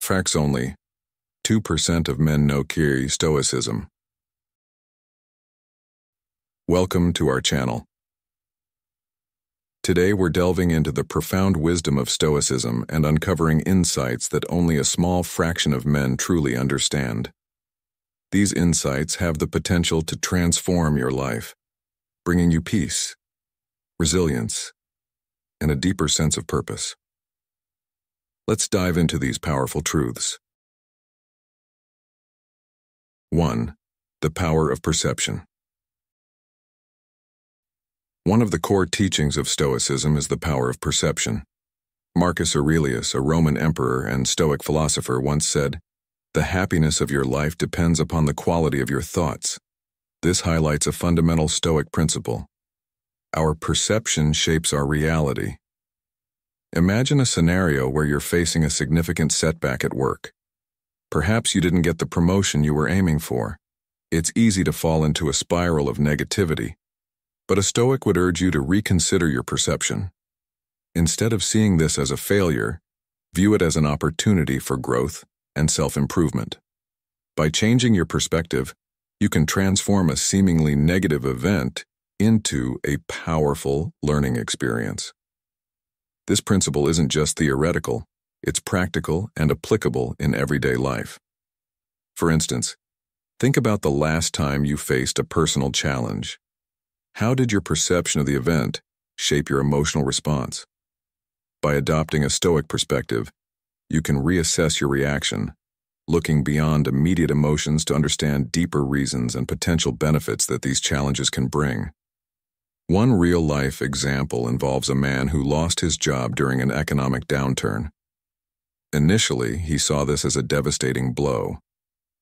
Facts only. 2% of men know Stoicism. Welcome to our channel. Today we're delving into the profound wisdom of Stoicism and uncovering insights that only a small fraction of men truly understand. These insights have the potential to transform your life, bringing you peace, resilience, and a deeper sense of purpose. Let's dive into these powerful truths. 1. The power of perception. One of the core teachings of Stoicism is the power of perception. Marcus Aurelius, a Roman emperor and Stoic philosopher, once said, "The happiness of your life depends upon the quality of your thoughts." This highlights a fundamental Stoic principle. Our perception shapes our reality. Imagine a scenario where you're facing a significant setback at work. Perhaps you didn't get the promotion you were aiming for. It's easy to fall into a spiral of negativity, but a Stoic would urge you to reconsider your perception. Instead of seeing this as a failure, view it as an opportunity for growth and self-improvement. By changing your perspective, you can transform a seemingly negative event into a powerful learning experience. This principle isn't just theoretical, it's practical and applicable in everyday life. For instance, think about the last time you faced a personal challenge. How did your perception of the event shape your emotional response? By adopting a Stoic perspective, you can reassess your reaction, looking beyond immediate emotions to understand deeper reasons and potential benefits that these challenges can bring. One real-life example involves a man who lost his job during an economic downturn. Initially, he saw this as a devastating blow.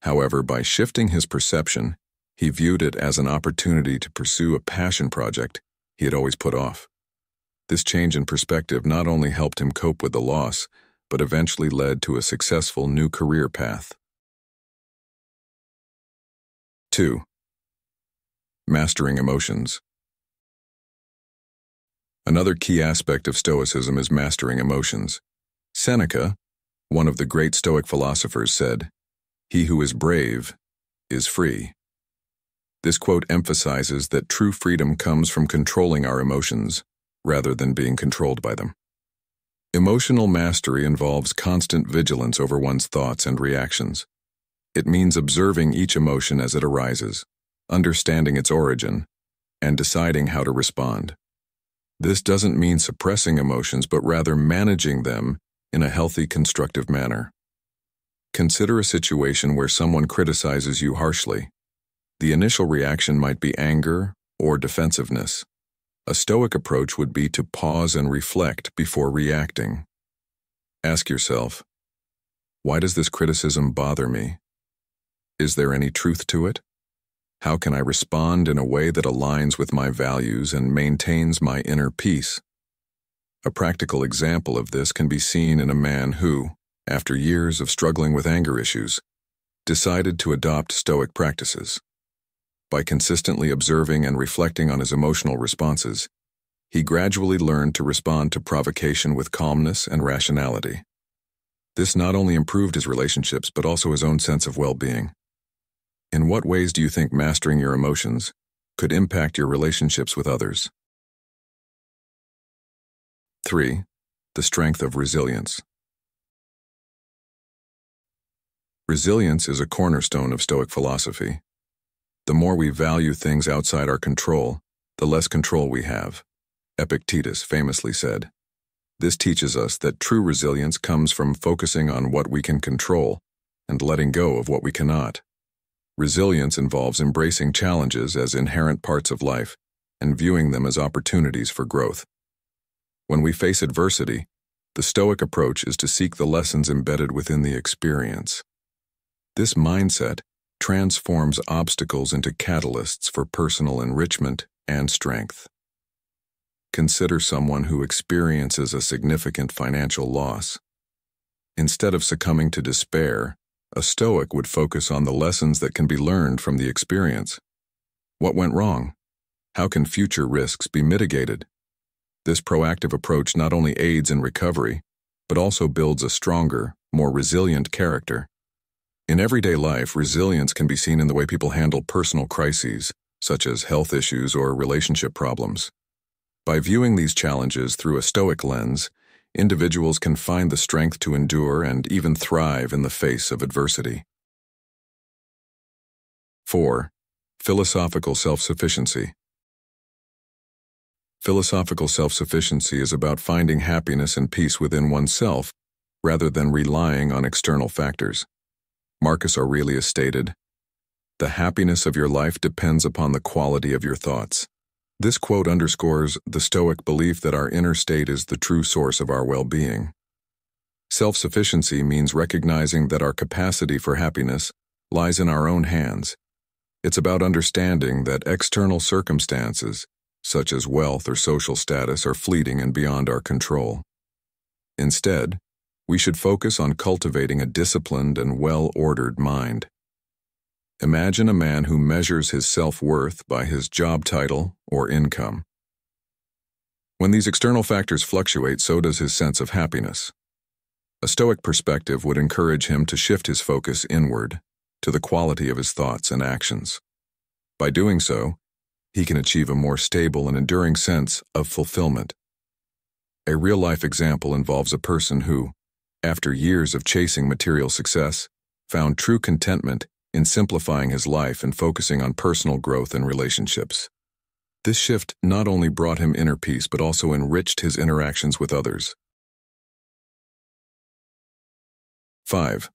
However, by shifting his perception, he viewed it as an opportunity to pursue a passion project he had always put off. This change in perspective not only helped him cope with the loss, but eventually led to a successful new career path. 2. Mastering emotions. Another key aspect of Stoicism is mastering emotions. Seneca, one of the great Stoic philosophers, said, "He who is brave is free." This quote emphasizes that true freedom comes from controlling our emotions, rather than being controlled by them. Emotional mastery involves constant vigilance over one's thoughts and reactions. It means observing each emotion as it arises, understanding its origin, and deciding how to respond. This doesn't mean suppressing emotions, but rather managing them in a healthy, constructive manner. Consider a situation where someone criticizes you harshly. The initial reaction might be anger or defensiveness. A Stoic approach would be to pause and reflect before reacting. Ask yourself, why does this criticism bother me? Is there any truth to it? How can I respond in a way that aligns with my values and maintains my inner peace? A practical example of this can be seen in a man who, after years of struggling with anger issues, decided to adopt Stoic practices. By consistently observing and reflecting on his emotional responses, he gradually learned to respond to provocation with calmness and rationality. This not only improved his relationships but also his own sense of well-being. In what ways do you think mastering your emotions could impact your relationships with others? 3. The strength of resilience. Resilience is a cornerstone of Stoic philosophy. The more we value things outside our control, the less control we have. Epictetus famously said, "This teaches us that true resilience comes from focusing on what we can control and letting go of what we cannot." Resilience involves embracing challenges as inherent parts of life and viewing them as opportunities for growth. When we face adversity, the Stoic approach is to seek the lessons embedded within the experience. This mindset transforms obstacles into catalysts for personal enrichment and strength. Consider someone who experiences a significant financial loss. Instead of succumbing to despair, a Stoic would focus on the lessons that can be learned from the experience. What went wrong? How can future risks be mitigated? This proactive approach not only aids in recovery, but also builds a stronger, more resilient character. In everyday life, resilience can be seen in the way people handle personal crises, such as health issues or relationship problems. By viewing these challenges through a Stoic lens, individuals can find the strength to endure and even thrive in the face of adversity. 4. Philosophical self-sufficiency. Philosophical self-sufficiency is about finding happiness and peace within oneself rather than relying on external factors. Marcus Aurelius stated, "The happiness of your life depends upon the quality of your thoughts." This quote underscores the Stoic belief that our inner state is the true source of our well-being. Self-sufficiency means recognizing that our capacity for happiness lies in our own hands. It's about understanding that external circumstances, such as wealth or social status, are fleeting and beyond our control. Instead, we should focus on cultivating a disciplined and well-ordered mind. Imagine a man who measures his self-worth by his job title or income. When these external factors fluctuate, so does his sense of happiness. A Stoic perspective would encourage him to shift his focus inward, to the quality of his thoughts and actions. By doing so, he can achieve a more stable and enduring sense of fulfillment. A real-life example involves a person who, after years of chasing material success, found true contentment in simplifying his life and focusing on personal growth and relationships. This shift not only brought him inner peace but also enriched his interactions with others. 5.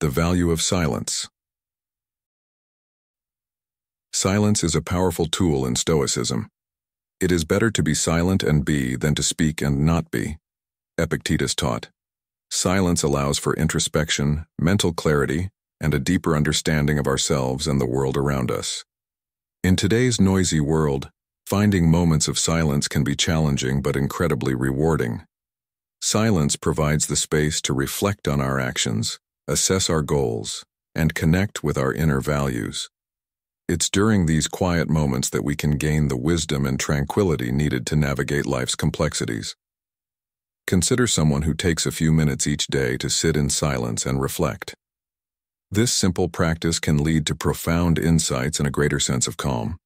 The value of silence. Silence is a powerful tool in Stoicism. It is better to be silent and be than to speak and not be, Epictetus taught. Silence allows for introspection, mental clarity, and a deeper understanding of ourselves and the world around us. In today's noisy world, finding moments of silence can be challenging but incredibly rewarding. Silence provides the space to reflect on our actions, assess our goals, and connect with our inner values. It's during these quiet moments that we can gain the wisdom and tranquility needed to navigate life's complexities. Consider someone who takes a few minutes each day to sit in silence and reflect. This simple practice can lead to profound insights and a greater sense of calm.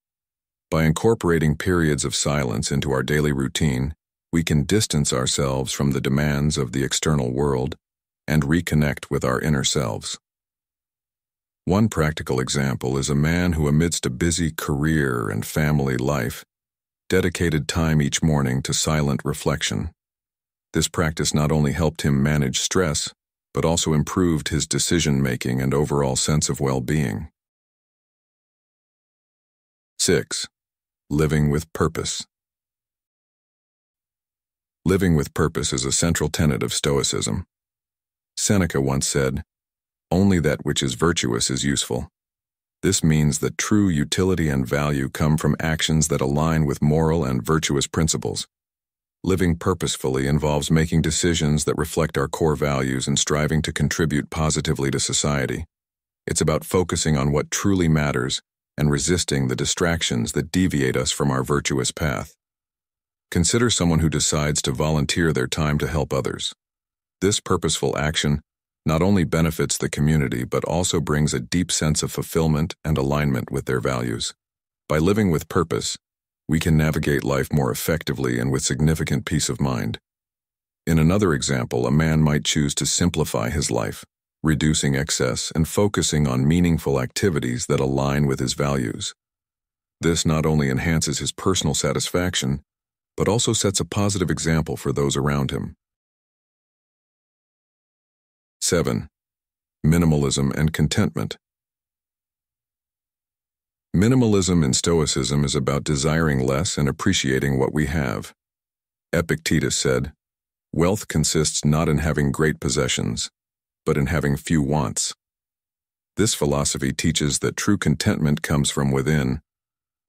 By incorporating periods of silence into our daily routine, we can distance ourselves from the demands of the external world and reconnect with our inner selves. One practical example is a man who, amidst a busy career and family life, dedicated time each morning to silent reflection. This practice not only helped him manage stress, but also improved his decision-making and overall sense of well-being. 6. Living with purpose. Living with purpose is a central tenet of Stoicism. Seneca once said, "Only that which is virtuous is useful." This means that true utility and value come from actions that align with moral and virtuous principles. Living purposefully involves making decisions that reflect our core values and striving to contribute positively to society. It's about focusing on what truly matters and resisting the distractions that deviate us from our virtuous path. Consider someone who decides to volunteer their time to help others. This purposeful action not only benefits the community but also brings a deep sense of fulfillment and alignment with their values. By living with purpose, we can navigate life more effectively and with significant peace of mind. In another example, a man might choose to simplify his life, reducing excess and focusing on meaningful activities that align with his values. This not only enhances his personal satisfaction, but also sets a positive example for those around him. 7. Minimalism and contentment. Minimalism in Stoicism is about desiring less and appreciating what we have. Epictetus said, "Wealth consists not in having great possessions, but in having few wants." This philosophy teaches that true contentment comes from within.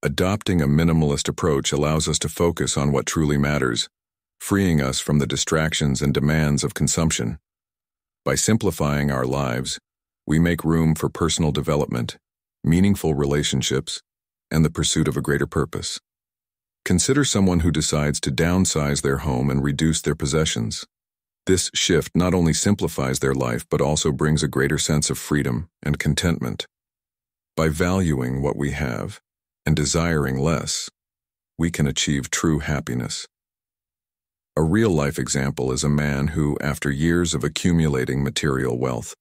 Adopting a minimalist approach allows us to focus on what truly matters, freeing us from the distractions and demands of consumption. By simplifying our lives, we make room for personal development, meaningful relationships, and the pursuit of a greater purpose. Consider someone who decides to downsize their home and reduce their possessions. This shift not only simplifies their life but also brings a greater sense of freedom and contentment. By valuing what we have and desiring less, we can achieve true happiness. A real-life example is a man who, after years of accumulating material wealth,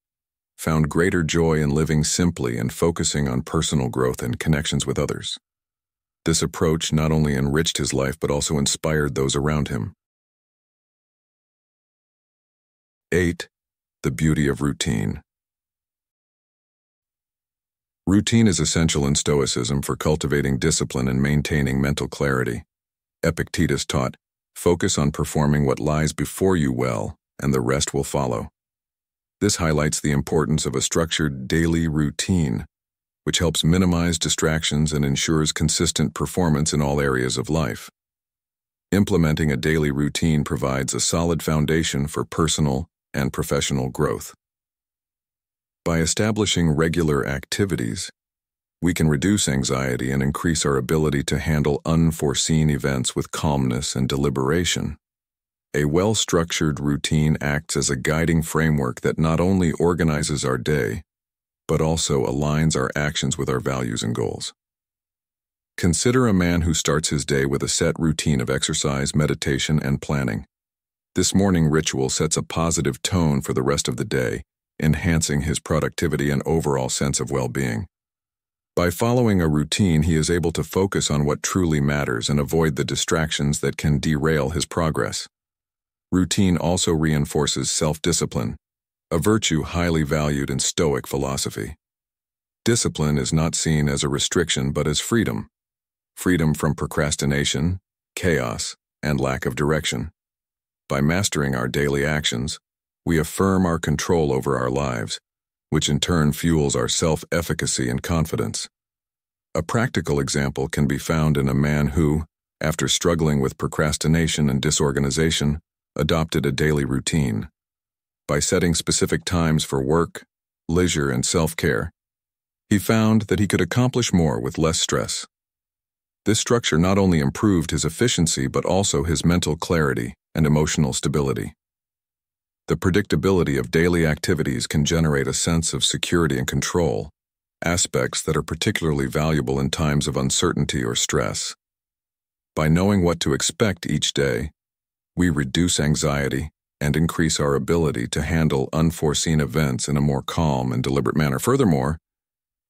found greater joy in living simply and focusing on personal growth and connections with others. This approach not only enriched his life but also inspired those around him. 8. The beauty of routine. Routine is essential in Stoicism for cultivating discipline and maintaining mental clarity. Epictetus taught, "Focus on performing what lies before you well, and the rest will follow." This highlights the importance of a structured daily routine, which helps minimize distractions and ensures consistent performance in all areas of life. Implementing a daily routine provides a solid foundation for personal and professional growth. By establishing regular activities, we can reduce anxiety and increase our ability to handle unforeseen events with calmness and deliberation. A well-structured routine acts as a guiding framework that not only organizes our day, but also aligns our actions with our values and goals. Consider a man who starts his day with a set routine of exercise, meditation, and planning. This morning ritual sets a positive tone for the rest of the day, enhancing his productivity and overall sense of well-being. By following a routine, he is able to focus on what truly matters and avoid the distractions that can derail his progress. Routine also reinforces self-discipline, a virtue highly valued in Stoic philosophy. Discipline is not seen as a restriction but as freedom. Freedom from procrastination, chaos, and lack of direction. By mastering our daily actions, we affirm our control over our lives, which in turn fuels our self-efficacy and confidence. A practical example can be found in a man who, after struggling with procrastination and disorganization, adopted a daily routine. By setting specific times for work, leisure, and self-care, he found that he could accomplish more with less stress. This structure not only improved his efficiency but also his mental clarity and emotional stability. The predictability of daily activities can generate a sense of security and control, aspects that are particularly valuable in times of uncertainty or stress. By knowing what to expect each day, we reduce anxiety and increase our ability to handle unforeseen events in a more calm and deliberate manner. Furthermore,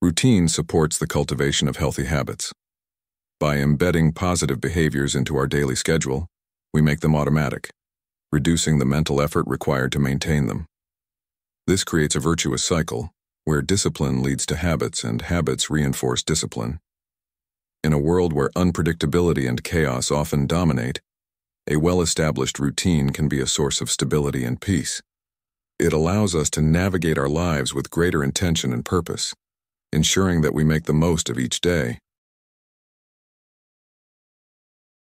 routine supports the cultivation of healthy habits. By embedding positive behaviors into our daily schedule, we make them automatic, reducing the mental effort required to maintain them. This creates a virtuous cycle, where discipline leads to habits and habits reinforce discipline. In a world where unpredictability and chaos often dominate, a well-established routine can be a source of stability and peace. It allows us to navigate our lives with greater intention and purpose, ensuring that we make the most of each day.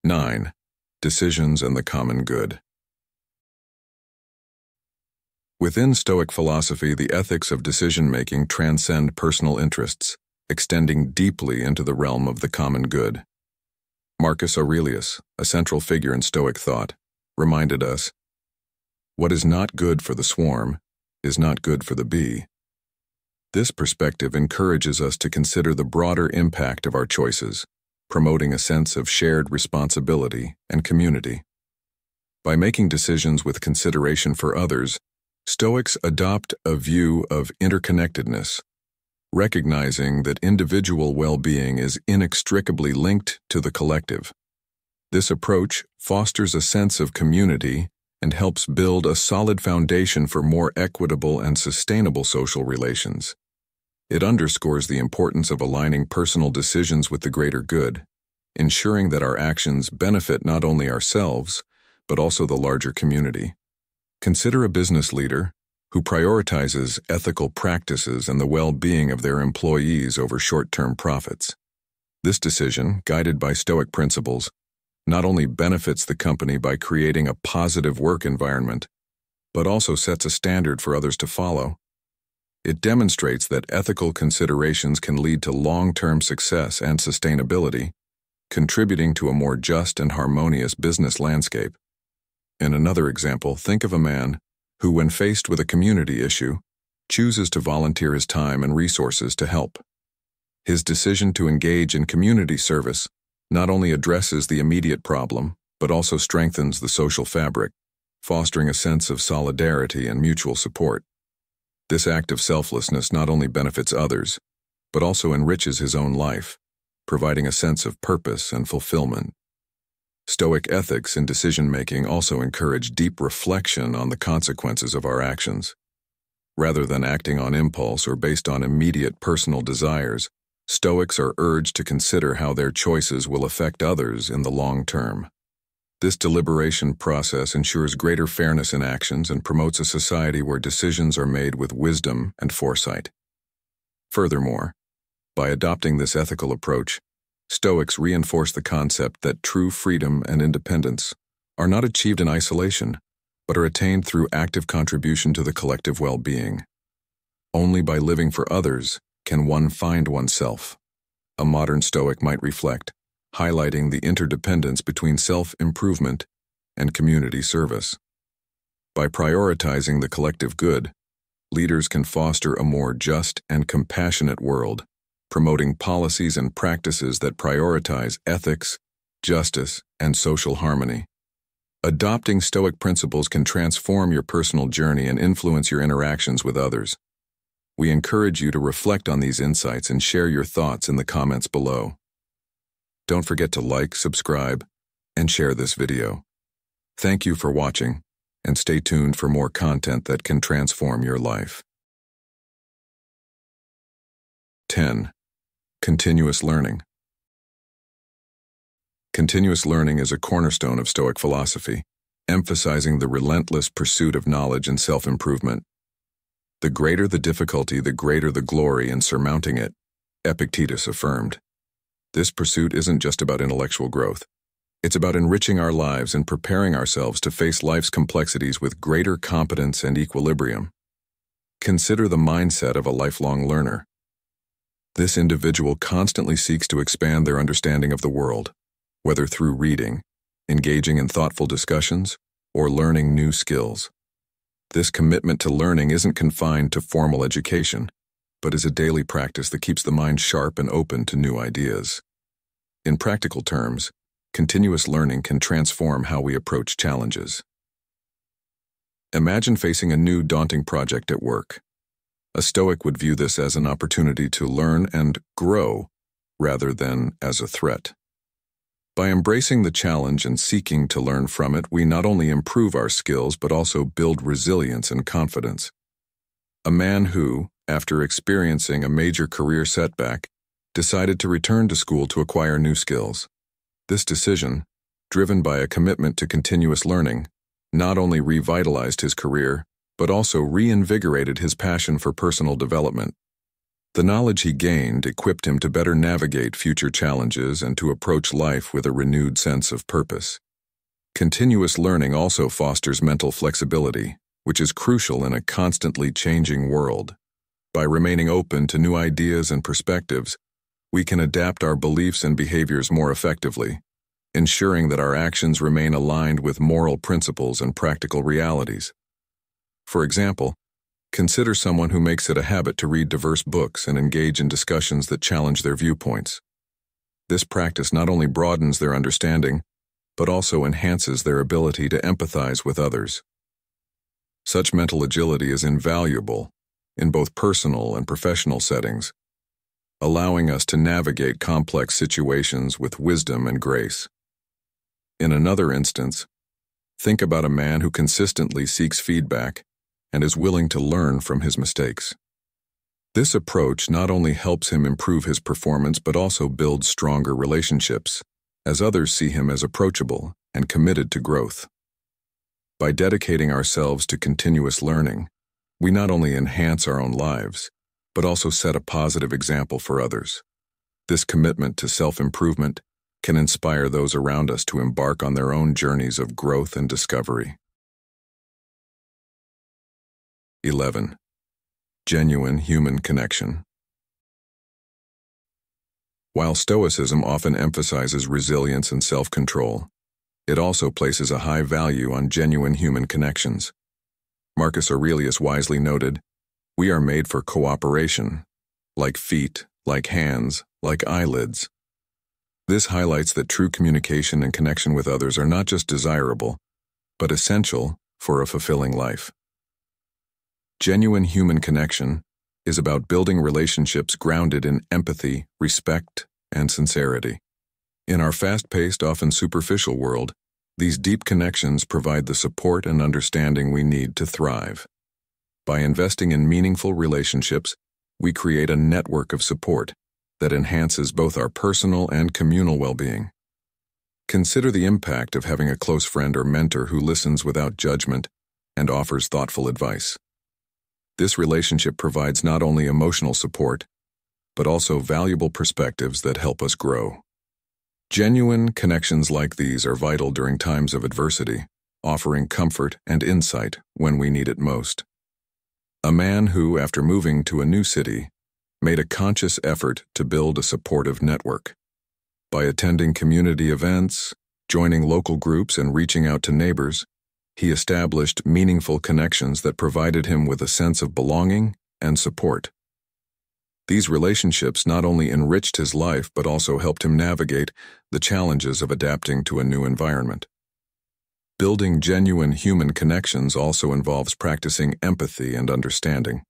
9. Decisions and the common good. Within Stoic philosophy, the ethics of decision-making transcend personal interests, extending deeply into the realm of the common good. Marcus Aurelius, a central figure in Stoic thought, reminded us, "What is not good for the swarm is not good for the bee." This perspective encourages us to consider the broader impact of our choices, promoting a sense of shared responsibility and community. By making decisions with consideration for others, Stoics adopt a view of interconnectedness, recognizing that individual well-being is inextricably linked to the collective. This approach fosters a sense of community and helps build a solid foundation for more equitable and sustainable social relations. It underscores the importance of aligning personal decisions with the greater good, ensuring that our actions benefit not only ourselves, but also the larger community. Consider a business leader who prioritizes ethical practices and the well-being of their employees over short-term profits. This decision, guided by Stoic principles, not only benefits the company by creating a positive work environment, but also sets a standard for others to follow. It demonstrates that ethical considerations can lead to long-term success and sustainability, contributing to a more just and harmonious business landscape. In another example, think of a man who, when faced with a community issue, chooses to volunteer his time and resources to help. His decision to engage in community service not only addresses the immediate problem, but also strengthens the social fabric, fostering a sense of solidarity and mutual support. This act of selflessness not only benefits others, but also enriches his own life, providing a sense of purpose and fulfillment. Stoic ethics in decision-making also encourage deep reflection on the consequences of our actions. Rather than acting on impulse or based on immediate personal desires, Stoics are urged to consider how their choices will affect others in the long term. This deliberation process ensures greater fairness in actions and promotes a society where decisions are made with wisdom and foresight. Furthermore, by adopting this ethical approach, Stoics reinforce the concept that true freedom and independence are not achieved in isolation, but are attained through active contribution to the collective well-being. Only by living for others can one find oneself. A modern Stoic might reflect, highlighting the interdependence between self-improvement and community service. By prioritizing the collective good, leaders can foster a more just and compassionate world, promoting policies and practices that prioritize ethics, justice, and social harmony. Adopting Stoic principles can transform your personal journey and influence your interactions with others. We encourage you to reflect on these insights and share your thoughts in the comments below. Don't forget to like, subscribe, and share this video. Thank you for watching, and stay tuned for more content that can transform your life. 10. Continuous learning. Continuous learning is a cornerstone of Stoic philosophy, emphasizing the relentless pursuit of knowledge and self-improvement. The greater the difficulty, the greater the glory in surmounting it, Epictetus affirmed. This pursuit isn't just about intellectual growth. It's about enriching our lives and preparing ourselves to face life's complexities with greater competence and equilibrium. Consider the mindset of a lifelong learner. This individual constantly seeks to expand their understanding of the world, whether through reading, engaging in thoughtful discussions, or learning new skills. This commitment to learning isn't confined to formal education, but is a daily practice that keeps the mind sharp and open to new ideas. In practical terms, continuous learning can transform how we approach challenges. Imagine facing a new daunting project at work. A Stoic would view this as an opportunity to learn and grow, rather than as a threat. By embracing the challenge and seeking to learn from it, we not only improve our skills but also build resilience and confidence. A man who, after experiencing a major career setback, decided to return to school to acquire new skills. This decision, driven by a commitment to continuous learning, not only revitalized his career, but also reinvigorated his passion for personal development. The knowledge he gained equipped him to better navigate future challenges and to approach life with a renewed sense of purpose. Continuous learning also fosters mental flexibility, which is crucial in a constantly changing world. By remaining open to new ideas and perspectives, we can adapt our beliefs and behaviors more effectively, ensuring that our actions remain aligned with moral principles and practical realities. For example, consider someone who makes it a habit to read diverse books and engage in discussions that challenge their viewpoints. This practice not only broadens their understanding, but also enhances their ability to empathize with others. Such mental agility is invaluable in both personal and professional settings, allowing us to navigate complex situations with wisdom and grace. In another instance, think about a man who consistently seeks feedback and is willing to learn from his mistakes. This approach not only helps him improve his performance but also builds stronger relationships, as others see him as approachable and committed to growth. By dedicating ourselves to continuous learning, we not only enhance our own lives, but also set a positive example for others. This commitment to self-improvement can inspire those around us to embark on their own journeys of growth and discovery. 11. Genuine human connection. While Stoicism often emphasizes resilience and self-control, It also places a high value on genuine human connections. Marcus Aurelius wisely noted, "We are made for cooperation, like feet, like hands, like eyelids." This highlights that true communication and connection with others are not just desirable, but essential for a fulfilling life. Genuine human connection is about building relationships grounded in empathy, respect, and sincerity. In our fast-paced, often superficial world, these deep connections provide the support and understanding we need to thrive. By investing in meaningful relationships, we create a network of support that enhances both our personal and communal well-being. Consider the impact of having a close friend or mentor who listens without judgment and offers thoughtful advice. This relationship provides not only emotional support, but also valuable perspectives that help us grow. Genuine connections like these are vital during times of adversity, offering comfort and insight when we need it most. A man who, after moving to a new city, made a conscious effort to build a supportive network. By attending community events, joining local groups, and reaching out to neighbors, he established meaningful connections that provided him with a sense of belonging and support. These relationships not only enriched his life but also helped him navigate the challenges of adapting to a new environment. Building genuine human connections also involves practicing empathy and understanding.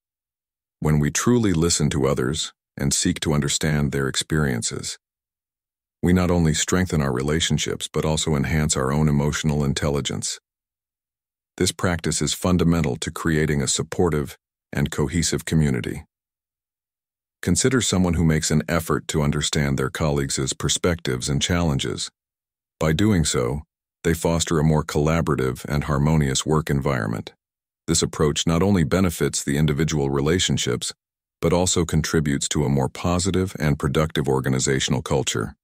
When we truly listen to others and seek to understand their experiences, we not only strengthen our relationships but also enhance our own emotional intelligence. This practice is fundamental to creating a supportive and cohesive community. Consider someone who makes an effort to understand their colleagues' perspectives and challenges. By doing so, they foster a more collaborative and harmonious work environment. This approach not only benefits the individual relationships, but also contributes to a more positive and productive organizational culture.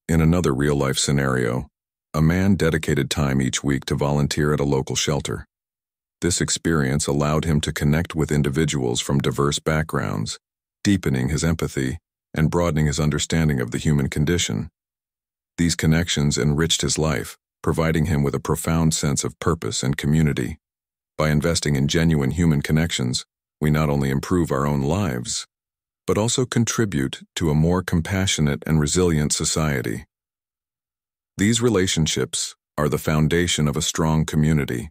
In another real-life scenario, a man dedicated time each week to volunteer at a local shelter. This experience allowed him to connect with individuals from diverse backgrounds, deepening his empathy and broadening his understanding of the human condition. These connections enriched his life, providing him with a profound sense of purpose and community. By investing in genuine human connections, we not only improve our own lives, but also contribute to a more compassionate and resilient society. These relationships are the foundation of a strong community,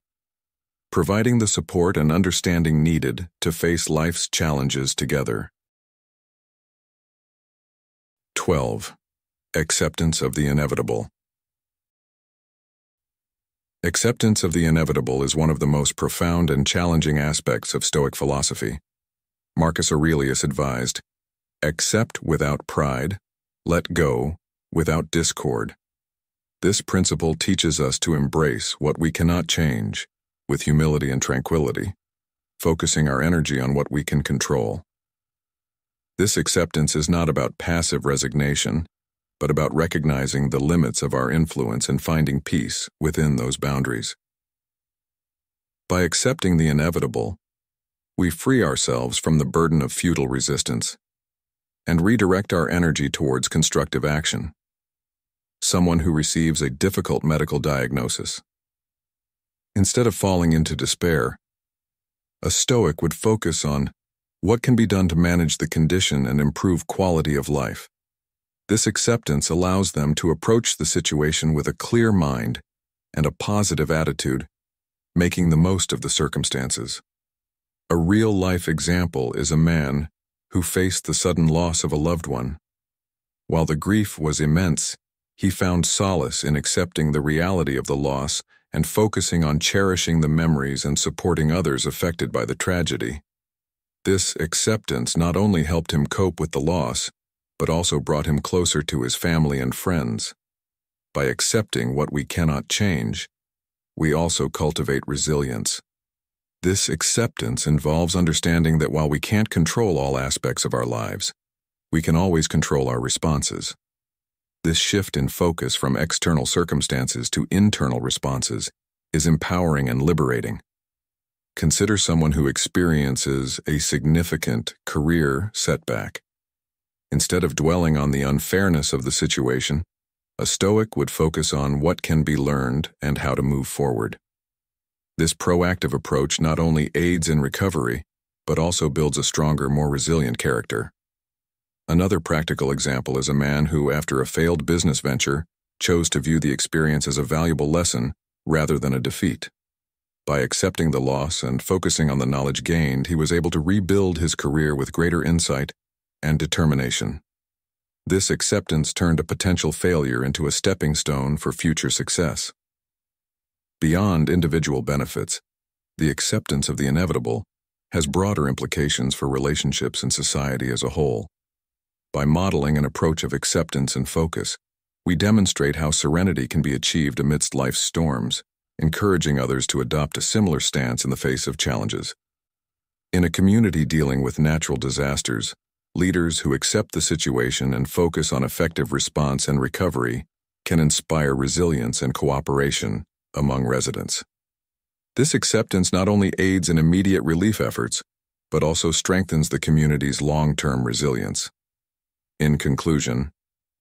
providing the support and understanding needed to face life's challenges together. 12. Acceptance of the inevitable. Acceptance of the inevitable is one of the most profound and challenging aspects of Stoic philosophy. Marcus Aurelius advised, "Accept without pride, let go without discord." This principle teaches us to embrace what we cannot change with humility and tranquility, focusing our energy on what we can control. This acceptance is not about passive resignation, but about recognizing the limits of our influence and finding peace within those boundaries. By accepting the inevitable, we free ourselves from the burden of futile resistance and redirect our energy towards constructive action. Someone who receives a difficult medical diagnosis. Instead of falling into despair, a Stoic would focus on what can be done to manage the condition and improve quality of life. This acceptance allows them to approach the situation with a clear mind and a positive attitude, making the most of the circumstances. A real-life example is a man who faced the sudden loss of a loved one. While the grief was immense, he found solace in accepting the reality of the loss and focusing on cherishing the memories and supporting others affected by the tragedy. This acceptance not only helped him cope with the loss, but also brought him closer to his family and friends. By accepting what we cannot change, we also cultivate resilience. This acceptance involves understanding that while we can't control all aspects of our lives, we can always control our responses. This shift in focus from external circumstances to internal responses is empowering and liberating. Consider someone who experiences a significant career setback. Instead of dwelling on the unfairness of the situation, A Stoic would focus on what can be learned and how to move forward. This proactive approach not only aids in recovery, but also builds a stronger, more resilient character. Another practical example is a man who, after a failed business venture, chose to view the experience as a valuable lesson rather than a defeat. By accepting the loss and focusing on the knowledge gained, he was able to rebuild his career with greater insight and determination. This acceptance turned a potential failure into a stepping stone for future success. Beyond individual benefits, the acceptance of the inevitable has broader implications for relationships and society as a whole. By modeling an approach of acceptance and focus, we demonstrate how serenity can be achieved amidst life's storms, encouraging others to adopt a similar stance in the face of challenges. In a community dealing with natural disasters, leaders who accept the situation and focus on effective response and recovery can inspire resilience and cooperation among residents. This acceptance not only aids in immediate relief efforts, but also strengthens the community's long-term resilience. In conclusion,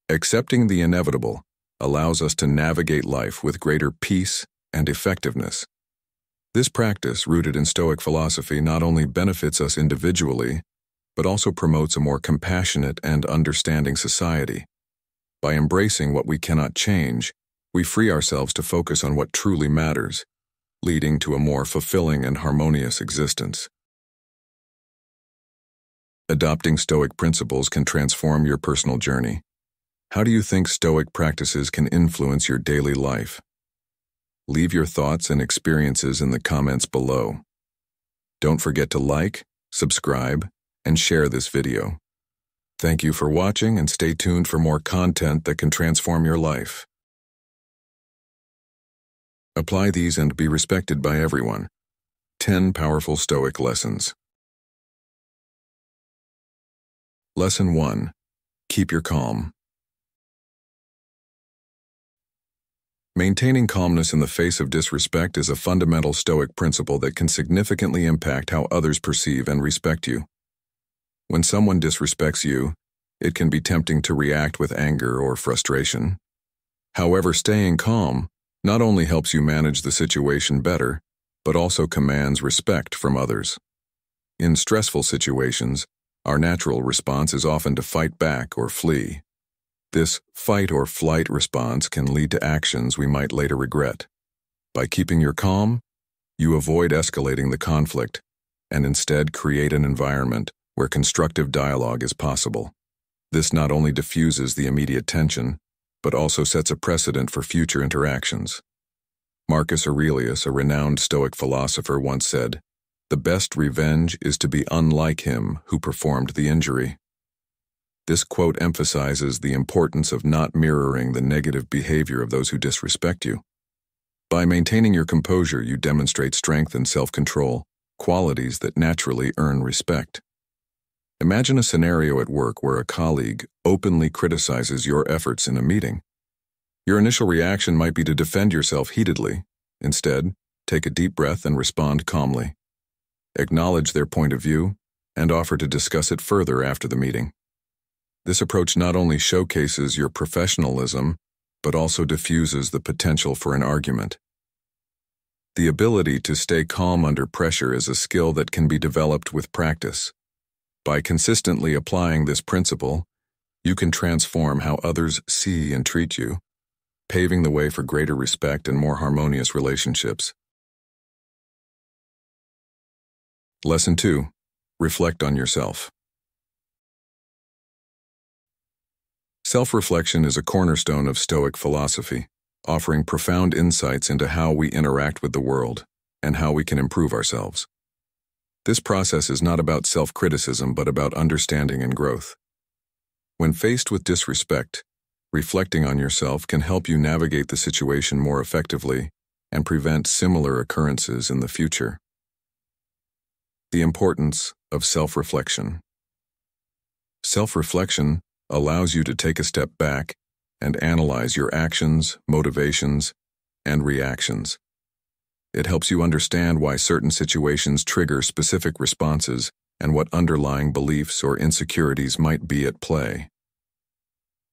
accepting the inevitable allows us to navigate life with greater peace and effectiveness. This practice, rooted in Stoic philosophy, not only benefits us individually, but also promotes a more compassionate and understanding society. By embracing what we cannot change, we free ourselves to focus on what truly matters, leading to a more fulfilling and harmonious existence. Adopting Stoic principles can transform your personal journey. How do you think Stoic practices can influence your daily life? Leave your thoughts and experiences in the comments below. Don't forget to like, subscribe, and share this video. Thank you for watching, and stay tuned for more content that can transform your life. Apply these and be respected by everyone. 10 powerful Stoic lessons. Lesson 1. Keep your calm. Maintaining calmness in the face of disrespect is a fundamental Stoic principle that can significantly impact how others perceive and respect you. When someone disrespects you, it can be tempting to react with anger or frustration. However, staying calm not only helps you manage the situation better, but also commands respect from others. In stressful situations, our natural response is often to fight back or flee. This fight or flight response can lead to actions we might later regret. By keeping your calm, you avoid escalating the conflict and instead create an environment where constructive dialogue is possible. This not only diffuses the immediate tension, but also sets a precedent for future interactions. Marcus Aurelius, a renowned Stoic philosopher, once said, "The best revenge is to be unlike him who performed the injury." This quote emphasizes the importance of not mirroring the negative behavior of those who disrespect you. By maintaining your composure, you demonstrate strength and self-control, qualities that naturally earn respect. Imagine a scenario at work where a colleague openly criticizes your efforts in a meeting. Your initial reaction might be to defend yourself heatedly. Instead, take a deep breath and respond calmly. Acknowledge their point of view and offer to discuss it further after the meeting. This approach not only showcases your professionalism, but also diffuses the potential for an argument. The ability to stay calm under pressure is a skill that can be developed with practice. By consistently applying this principle, you can transform how others see and treat you, paving the way for greater respect and more harmonious relationships. Lesson 2. Reflect on yourself. Self-reflection is a cornerstone of Stoic philosophy, offering profound insights into how we interact with the world and how we can improve ourselves. This process is not about self-criticism, but about understanding and growth. When faced with disrespect, reflecting on yourself can help you navigate the situation more effectively and prevent similar occurrences in the future. The importance of self-reflection. Self-reflection allows you to take a step back and analyze your actions, motivations, and reactions. It helps you understand why certain situations trigger specific responses and what underlying beliefs or insecurities might be at play.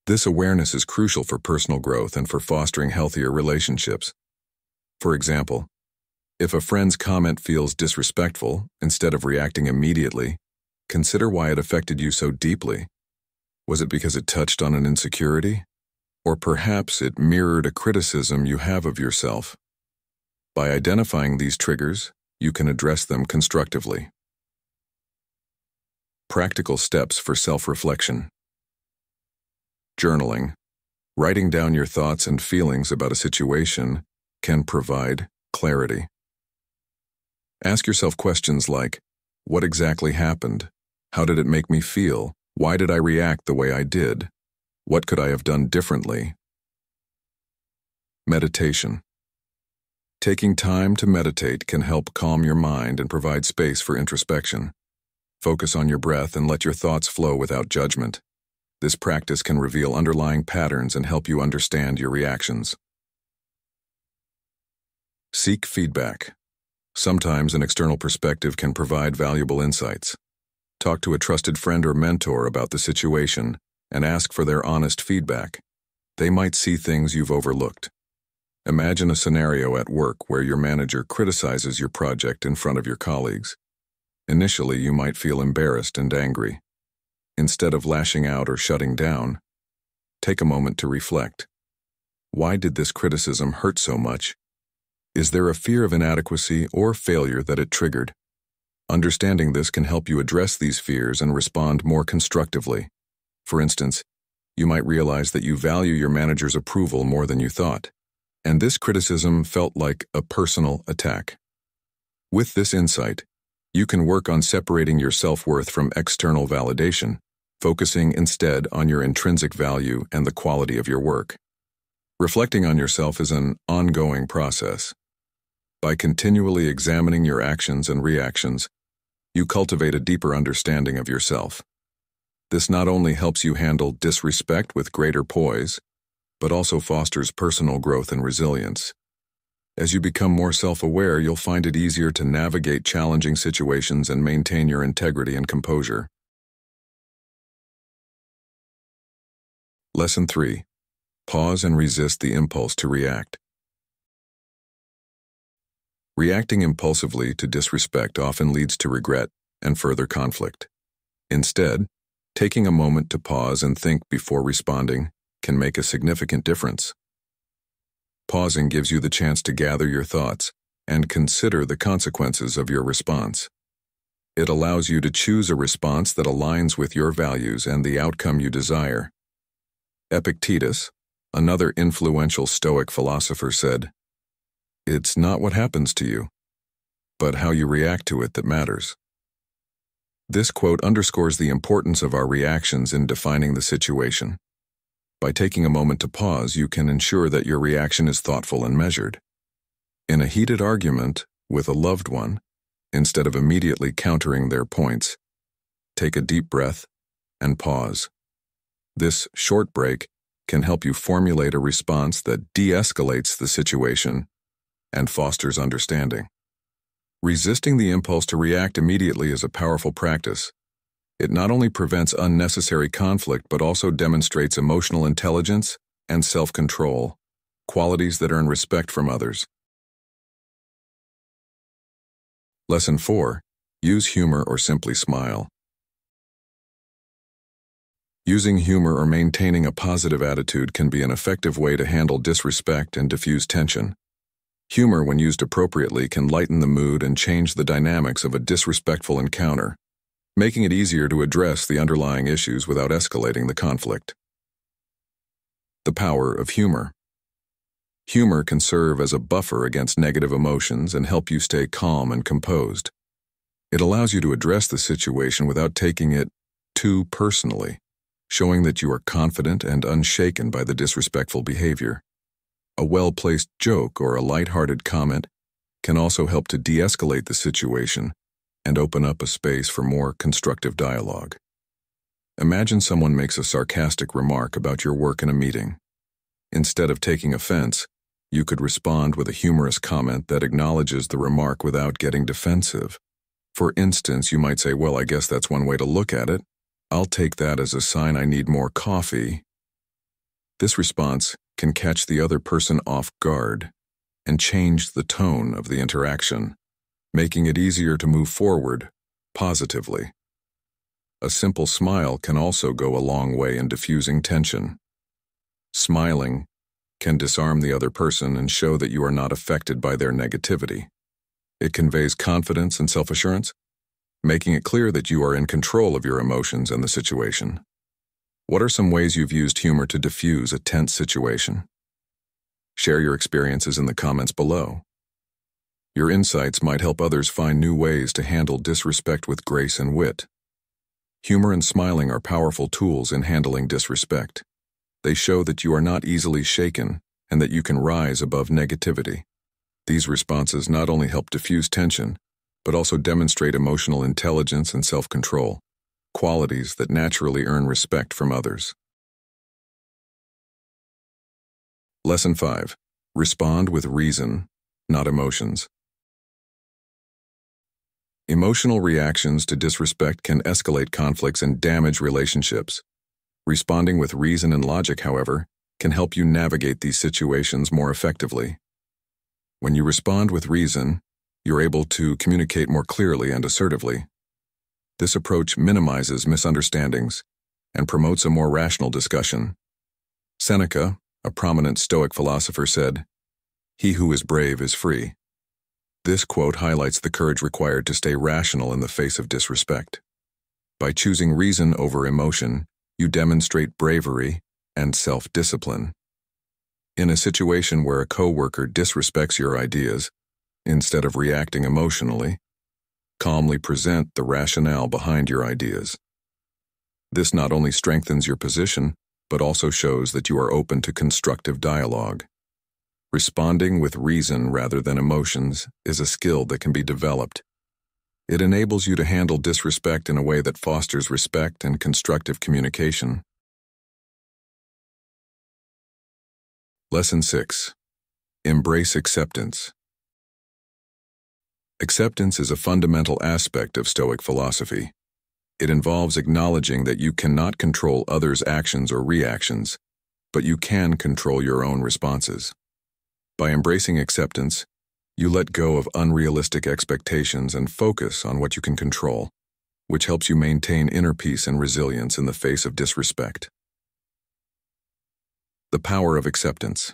This awareness is crucial for personal growth and for fostering healthier relationships. For example, if a friend's comment feels disrespectful, instead of reacting immediately, consider why it affected you so deeply. Was it because it touched on an insecurity? Or perhaps it mirrored a criticism you have of yourself. By identifying these triggers, you can address them constructively. Practical steps for self-reflection. Journaling. Writing down your thoughts and feelings about a situation can provide clarity. Ask yourself questions like, what exactly happened? How did it make me feel? Why did I react the way I did? What could I have done differently? Meditation. Taking time to meditate can help calm your mind and provide space for introspection. Focus on your breath and let your thoughts flow without judgment. This practice can reveal underlying patterns and help you understand your reactions. Seek feedback. Sometimes an external perspective can provide valuable insights. Talk to a trusted friend or mentor about the situation and ask for their honest feedback. They might see things you've overlooked. Imagine a scenario at work where your manager criticizes your project in front of your colleagues. Initially, you might feel embarrassed and angry. Instead of lashing out or shutting down, take a moment to reflect. Why did this criticism hurt so much? Is there a fear of inadequacy or failure that it triggered? Understanding this can help you address these fears and respond more constructively. For instance, you might realize that you value your manager's approval more than you thought, and this criticism felt like a personal attack. With this insight, you can work on separating your self-worth from external validation, focusing instead on your intrinsic value and the quality of your work. Reflecting on yourself is an ongoing process. By continually examining your actions and reactions, you cultivate a deeper understanding of yourself. This not only helps you handle disrespect with greater poise, but also fosters personal growth and resilience. As you become more self-aware, you'll find it easier to navigate challenging situations and maintain your integrity and composure. Lesson 3. Pause and resist the impulse to react. Reacting impulsively to disrespect often leads to regret and further conflict. Instead, taking a moment to pause and think before responding can make a significant difference. Pausing gives you the chance to gather your thoughts and consider the consequences of your response. It allows you to choose a response that aligns with your values and the outcome you desire. Epictetus, another influential Stoic philosopher, said, "It's not what happens to you, but how you react to it that matters." This quote underscores the importance of our reactions in defining the situation. By taking a moment to pause, you can ensure that your reaction is thoughtful and measured. In a heated argument with a loved one, instead of immediately countering their points, take a deep breath and pause. This short break can help you formulate a response that de-escalates the situation and fosters understanding. Resisting the impulse to react immediately is a powerful practice. It not only prevents unnecessary conflict but also demonstrates emotional intelligence and self-control, qualities that earn respect from others. Lesson 4. Use humor or simply smile. Using humor or maintaining a positive attitude can be an effective way to handle disrespect and diffuse tension. Humor, when used appropriately, can lighten the mood and change the dynamics of a disrespectful encounter, making it easier to address the underlying issues without escalating the conflict. The power of humor. Humor can serve as a buffer against negative emotions and help you stay calm and composed. It allows you to address the situation without taking it too personally, showing that you are confident and unshaken by the disrespectful behavior. A well-placed joke or a light-hearted comment can also help to de-escalate the situation and open up a space for more constructive dialogue. Imagine someone makes a sarcastic remark about your work in a meeting. Instead of taking offense, you could respond with a humorous comment that acknowledges the remark without getting defensive. For instance, you might say, "Well, I guess that's one way to look at it. I'll take that as a sign I need more coffee." This response can catch the other person off guard and change the tone of the interaction, making it easier to move forward positively. A simple smile can also go a long way in diffusing tension. Smiling can disarm the other person and show that you are not affected by their negativity. It conveys confidence and self-assurance, making it clear that you are in control of your emotions and the situation. What are some ways you've used humor to diffuse a tense situation? Share your experiences in the comments below. Your insights might help others find new ways to handle disrespect with grace and wit. Humor and smiling are powerful tools in handling disrespect. They show that you are not easily shaken and that you can rise above negativity. These responses not only help diffuse tension, but also demonstrate emotional intelligence and self-control, qualities that naturally earn respect from others. Lesson 5. Respond with reason, not emotions. Emotional reactions to disrespect can escalate conflicts and damage relationships. Responding with reason and logic, however, can help you navigate these situations more effectively. When you respond with reason, you're able to communicate more clearly and assertively. This approach minimizes misunderstandings and promotes a more rational discussion. Seneca, a prominent Stoic philosopher, said, "He who is brave is free." This quote highlights the courage required to stay rational in the face of disrespect. By choosing reason over emotion, you demonstrate bravery and self-discipline. In a situation where a coworker disrespects your ideas, instead of reacting emotionally, calmly present the rationale behind your ideas. This not only strengthens your position, but also shows that you are open to constructive dialogue. Responding with reason rather than emotions is a skill that can be developed. It enables you to handle disrespect in a way that fosters respect and constructive communication. Lesson 6. Embrace acceptance. Acceptance is a fundamental aspect of Stoic philosophy. It involves acknowledging that you cannot control others' actions or reactions, but you can control your own responses. By embracing acceptance, you let go of unrealistic expectations and focus on what you can control, which helps you maintain inner peace and resilience in the face of disrespect. The power of acceptance.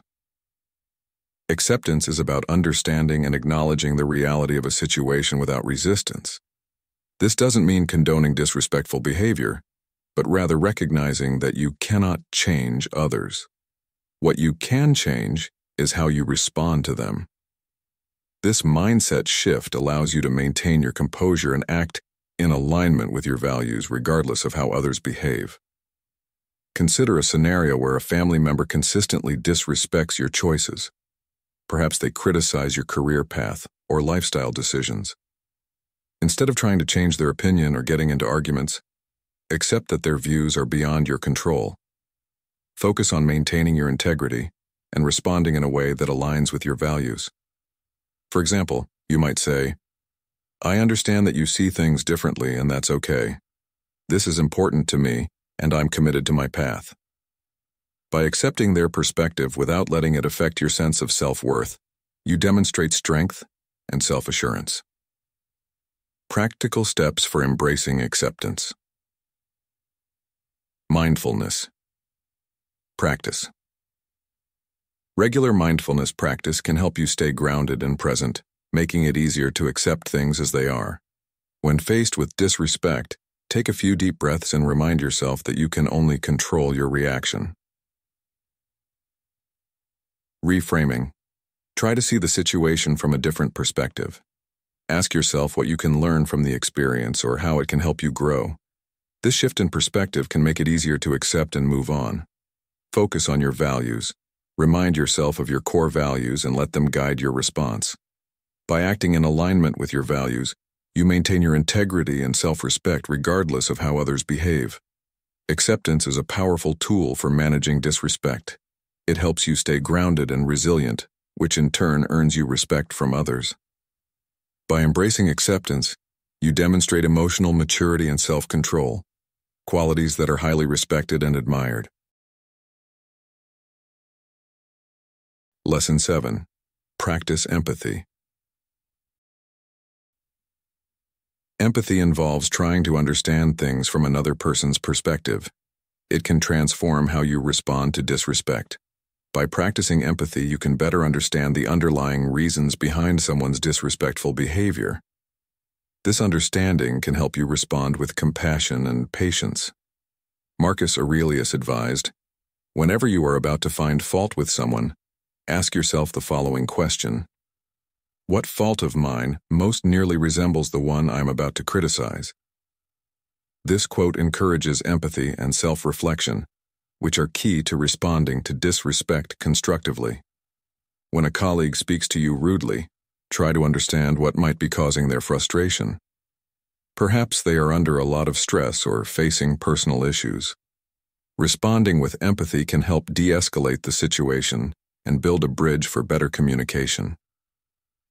Acceptance is about understanding and acknowledging the reality of a situation without resistance. This doesn't mean condoning disrespectful behavior, but rather recognizing that you cannot change others. What you can change is how you respond to them. This mindset shift allows you to maintain your composure and act in alignment with your values regardless of how others behave. Consider a scenario where a family member consistently disrespects your choices. Perhaps they criticize your career path or lifestyle decisions. Instead of trying to change their opinion or getting into arguments, accept that their views are beyond your control. Focus on maintaining your integrity and responding in a way that aligns with your values. For example, you might say, "I understand that you see things differently, and that's okay. This is important to me, and I'm committed to my path." By accepting their perspective without letting it affect your sense of self-worth, you demonstrate strength and self-assurance. Practical steps for embracing acceptance. Mindfulness. Practice. Regular mindfulness practice can help you stay grounded and present, making it easier to accept things as they are. When faced with disrespect, take a few deep breaths and remind yourself that you can only control your reaction. Reframing. Try to see the situation from a different perspective. Ask yourself what you can learn from the experience or how it can help you grow. This shift in perspective can make it easier to accept and move on. Focus on your values. Remind yourself of your core values and let them guide your response. By acting in alignment with your values, you maintain your integrity and self-respect regardless of how others behave. Acceptance is a powerful tool for managing disrespect. It helps you stay grounded and resilient, which in turn earns you respect from others. By embracing acceptance, you demonstrate emotional maturity and self-control, qualities that are highly respected and admired. Lesson 7. Practice empathy. Empathy involves trying to understand things from another person's perspective. It can transform how you respond to disrespect. By practicing empathy, you can better understand the underlying reasons behind someone's disrespectful behavior. This understanding can help you respond with compassion and patience. Marcus Aurelius advised, "Whenever you are about to find fault with someone, ask yourself the following question: what fault of mine most nearly resembles the one I am about to criticize?" This quote encourages empathy and self-reflection, which are key to responding to disrespect constructively. When a colleague speaks to you rudely, try to understand what might be causing their frustration. Perhaps they are under a lot of stress or facing personal issues. Responding with empathy can help de-escalate the situation and build a bridge for better communication.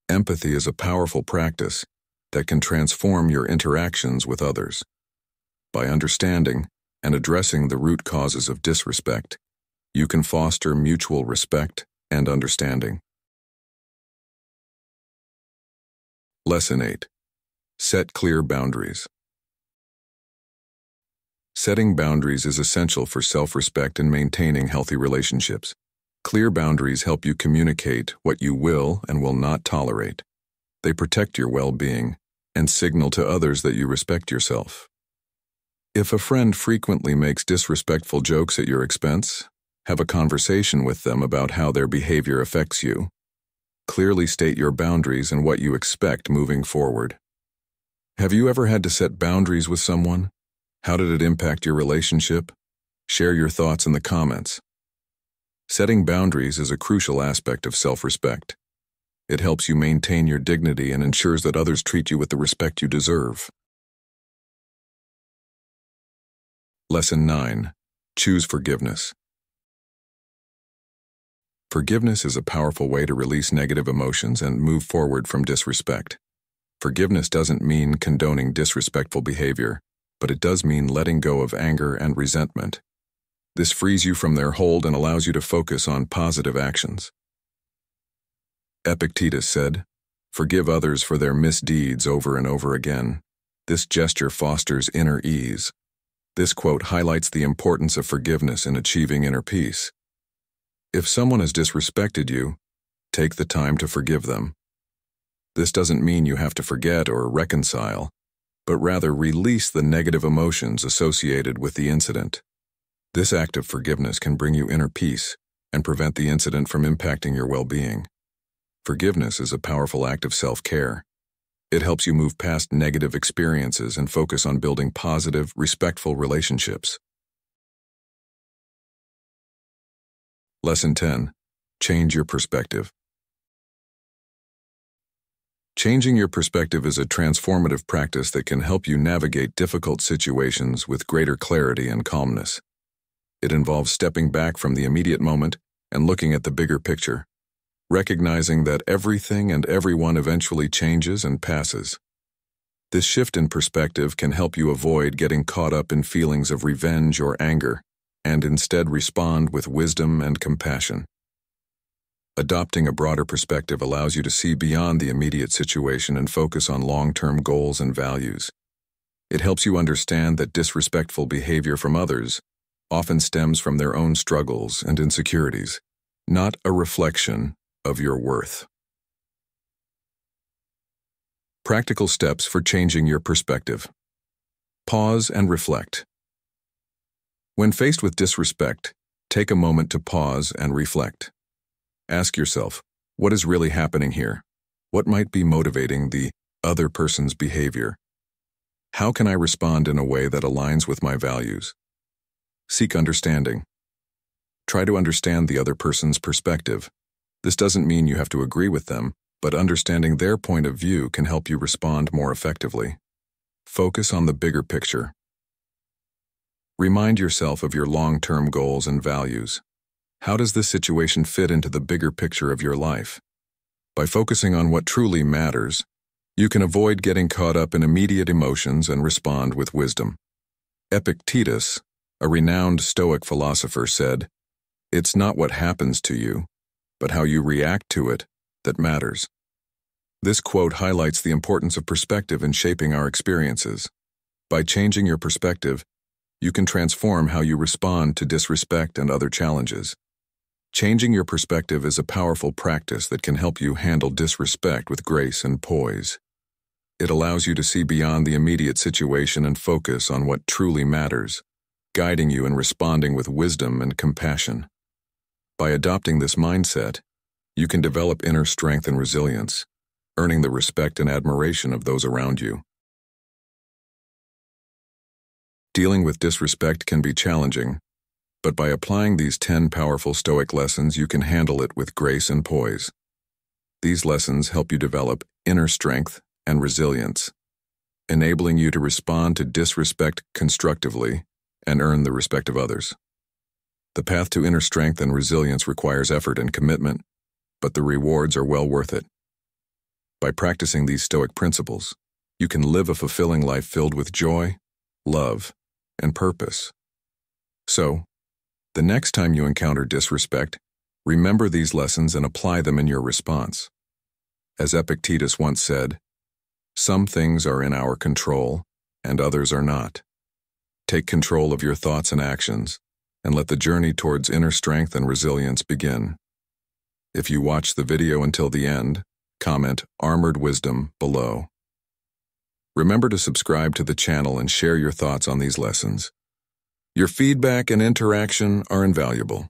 Empathy is a powerful practice that can transform your interactions with others. By understanding and addressing the root causes of disrespect, you can foster mutual respect and understanding. Lesson 8. Set clear boundaries. Setting boundaries is essential for self-respect and maintaining healthy relationships. Clear boundaries help you communicate what you will and will not tolerate. They protect your well-being and signal to others that you respect yourself. If a friend frequently makes disrespectful jokes at your expense, have a conversation with them about how their behavior affects you. Clearly state your boundaries and what you expect moving forward. Have you ever had to set boundaries with someone? How did it impact your relationship? Share your thoughts in the comments. Setting boundaries is a crucial aspect of self-respect. It helps you maintain your dignity and ensures that others treat you with the respect you deserve. Lesson 9. Choose forgiveness. Forgiveness is a powerful way to release negative emotions and move forward from disrespect. Forgiveness doesn't mean condoning disrespectful behavior, but it does mean letting go of anger and resentment. This frees you from their hold and allows you to focus on positive actions. Epictetus said, "Forgive others for their misdeeds over and over again. This gesture fosters inner ease." This quote highlights the importance of forgiveness in achieving inner peace. If someone has disrespected you, take the time to forgive them. This doesn't mean you have to forget or reconcile, but rather release the negative emotions associated with the incident. This act of forgiveness can bring you inner peace and prevent the incident from impacting your well-being. Forgiveness is a powerful act of self-care. It helps you move past negative experiences and focus on building positive, respectful relationships. Lesson 10. Change your perspective. Changing your perspective is a transformative practice that can help you navigate difficult situations with greater clarity and calmness. It involves stepping back from the immediate moment and looking at the bigger picture, recognizing that everything and everyone eventually changes and passes. This shift in perspective can help you avoid getting caught up in feelings of revenge or anger, and instead respond with wisdom and compassion. Adopting a broader perspective allows you to see beyond the immediate situation and focus on long-term goals and values. It helps you understand that disrespectful behavior from others often stems from their own struggles and insecurities, not a reflection of your worth. Practical steps for changing your perspective. Pause and reflect. When faced with disrespect, take a moment to pause and reflect. Ask yourself, what is really happening here? What might be motivating the other person's behavior? How can I respond in a way that aligns with my values? Seek understanding. Try to understand the other person's perspective. This doesn't mean you have to agree with them, but understanding their point of view can help you respond more effectively. Focus on the bigger picture. Remind yourself of your long-term goals and values. How does this situation fit into the bigger picture of your life? By focusing on what truly matters, you can avoid getting caught up in immediate emotions and respond with wisdom. Epictetus, a renowned Stoic philosopher, said, "It's not what happens to you, but how you react to it that matters. This quote highlights the importance of perspective in shaping our experiences. By changing your perspective, you can transform how you respond to disrespect and other challenges. Changing your perspective is a powerful practice that can help you handle disrespect with grace and poise. It allows you to see beyond the immediate situation and focus on what truly matters, guiding you in responding with wisdom and compassion. By adopting this mindset, you can develop inner strength and resilience, earning the respect and admiration of those around you. Dealing with disrespect can be challenging, but by applying these 10 powerful Stoic lessons, you can handle it with grace and poise. These lessons help you develop inner strength and resilience, enabling you to respond to disrespect constructively and earn the respect of others. The path to inner strength and resilience requires effort and commitment, but the rewards are well worth it. By practicing these Stoic principles, you can live a fulfilling life filled with joy, love, and purpose. So, the next time you encounter disrespect, remember these lessons and apply them in your response. As Epictetus once said, "Some things are in our control, and others are not." Take control of your thoughts and actions, and let the journey towards inner strength and resilience begin. If you watch the video until the end, comment "Armored Wisdom" below. Remember to subscribe to the channel and share your thoughts on these lessons. Your feedback and interaction are invaluable.